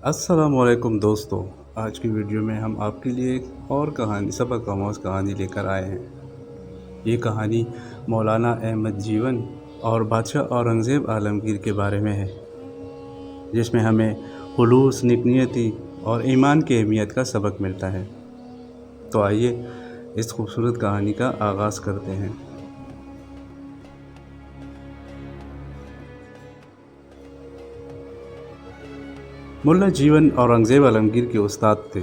السلام علیکم دوستو، آج کی ویڈیو میں ہم آپ کے لیے ایک اور کہانی سبق آموز کہانی لے کر آئے ہیں۔ یہ کہانی مولانا احمد جیون اور بادشاہ اورنگزیب عالمگیر کے بارے میں ہے، جس میں ہمیں خلوص، نیک-نیتی اور ایمان کی اہمیت کا سبق ملتا ہے۔ تو آئیے اس خوبصورت کہانی کا آغاز کرتے ہیں۔ مولانا جیون اورنگزیب عالمگیر کے استاد تھے۔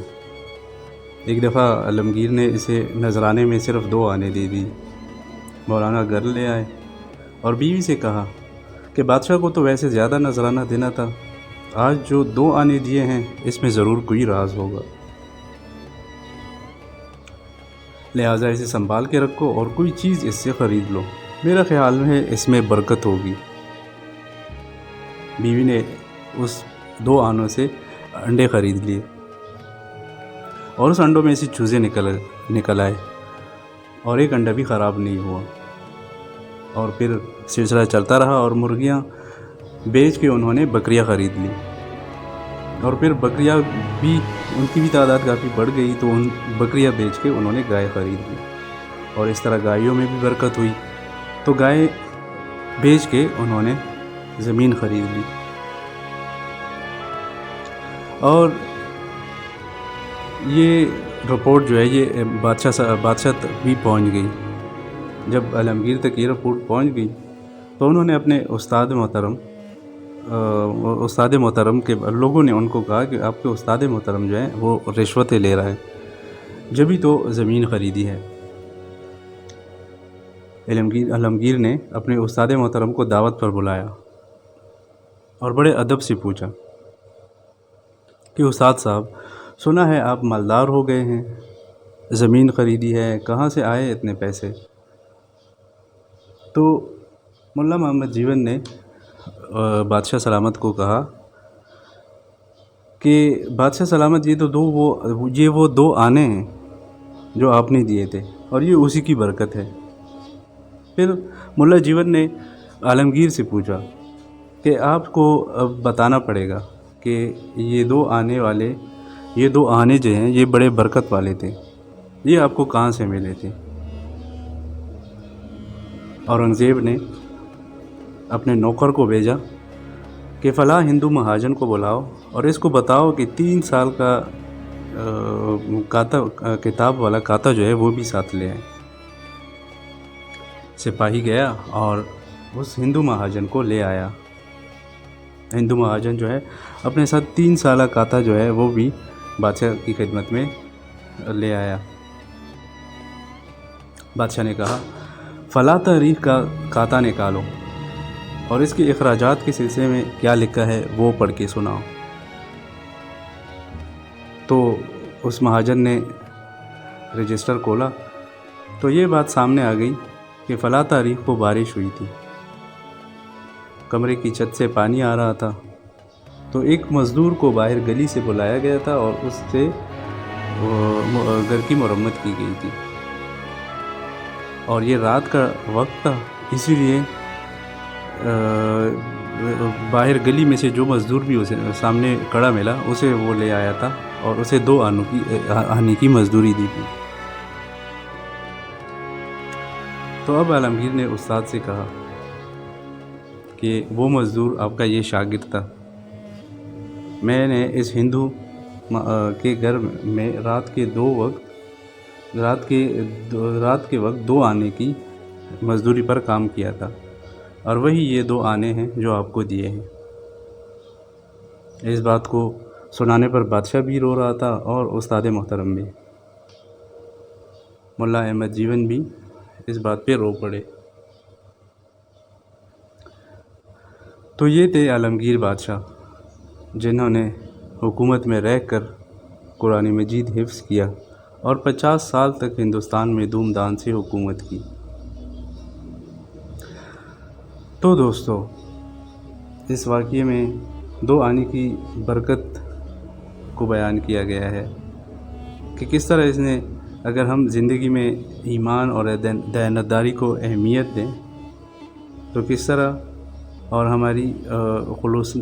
ایک دفعہ عالمگیر نے اسے نذرانے میں صرف 2 آنے دے دی۔ مولانا گھر لے آئے اور بیوی سے کہا کہ بادشاہ کو تو ویسے زیادہ نذرانہ دینا تھا، آج جو 2 آنے دیے ہیں اس میں ضرور کوئی راز ہوگا، لہٰذا اسے سنبھال کے رکھو اور کوئی چیز اس سے خرید لو، میرا خیال ہے اس میں برکت ہوگی۔ بیوی نے اس 2 آنوں سے انڈے خرید لیے اور اس انڈوں میں سے چوزے نکل آئے اور ایک انڈا بھی خراب نہیں ہوا، اور پھر سلسلہ چلتا رہا اور مرغیاں بیچ کے انہوں نے بکریاں خرید لی، اور پھر بکریاں بھی ان کی بھی تعداد کافی بڑھ گئی تو ان بکریاں بیچ کے انہوں نے گائے خرید لی، اور اس طرح گائیوں میں بھی برکت ہوئی تو گائے بیچ کے انہوں نے زمین خرید لی، اور یہ رپورٹ جو ہے یہ بادشاہ تک بھی پہنچ گئی۔ جب عالمگیر تک یہ رپورٹ پہنچ گئی تو انہوں نے اپنے استاد محترم کے لوگوں نے ان کو کہا کہ آپ کے استاد محترم جو ہیں وہ رشوتیں لے رہا ہے، جبھی تو زمین خریدی ہے۔ عالمگیر نے اپنے استاد محترم کو دعوت پر بلایا اور بڑے ادب سے پوچھا کہ استاد صاحب، سنا ہے آپ مالدار ہو گئے ہیں، زمین خریدی ہے، کہاں سے آئے اتنے پیسے؟ تو مولانا محمد جیون نے بادشاہ سلامت کو کہا کہ بادشاہ سلامت یہ وہ 2 آنے ہیں جو آپ نے دیے تھے، اور یہ اسی کی برکت ہے۔ پھر مولانا جیون نے عالمگیر سے پوچھا کہ آپ کو اب بتانا پڑے گا کہ یہ 2 آنے جو ہیں یہ بڑے برکت والے تھے، یہ آپ کو کہاں سے ملے تھے؟ اورنگزیب نے اپنے نوکر کو بھیجا کہ فلاں ہندو مہاجن کو بلاؤ اور اس کو بتاؤ کہ 3 سال کا کتاب والا کاتا جو ہے وہ بھی ساتھ لے آئے۔ سپاہی گیا اور اس ہندو مہاجن کو لے آیا۔ ہندو مہاجن جو ہے اپنے ساتھ 3 سالہ کاتا جو ہے وہ بھی بادشاہ کی خدمت میں لے آیا۔ بادشاہ نے کہا فلاں تاریخ کا کاتا نکالو اور اس کے اخراجات کے سلسلے میں کیا لکھا ہے وہ پڑھ کے سناؤ۔ تو اس مہاجن نے رجسٹر کھولا تو یہ بات سامنے آ گئی کہ فلاں تاریخ کو بارش ہوئی تھی، کمرے کی چھت سے پانی آ رہا تھا، تو ایک مزدور کو باہر گلی سے بلایا گیا تھا اور اس سے گھر کی مرمت کی گئی تھی، اور یہ رات کا وقت تھا، اسی لیے باہر گلی میں سے جو مزدور بھی اسے سامنے کھڑا ملا اسے وہ لے آیا تھا اور اسے 2 آنے کی مزدوری دی تھی۔ تو اب عالمگیر نے استاد سے کہا کہ وہ مزدور آپ کا یہ شاگرد تھا، میں نے اس ہندو کے گھر میں رات کے وقت 2 آنے کی مزدوری پر کام کیا تھا، اور وہی یہ 2 آنے ہیں جو آپ کو دیے ہیں۔ اس بات کو سنانے پر بادشاہ بھی رو رہا تھا اور استاد محترم بھی۔ مولانا احمد جیون بھی اس بات پہ رو پڑے۔ تو یہ تھے عالمگیر بادشاہ، جنہوں نے حکومت میں رہ کر قرآن مجید حفظ کیا اور 50 سال تک ہندوستان میں دھوم دھام سے حکومت کی۔ تو دوستو، اس واقعے میں 2 آنے کی برکت کو بیان کیا گیا ہے کہ کس طرح اس نے، اگر ہم زندگی میں ایمان اور دیانتداری کو اہمیت دیں تو کس طرح، اور ہماری خلوص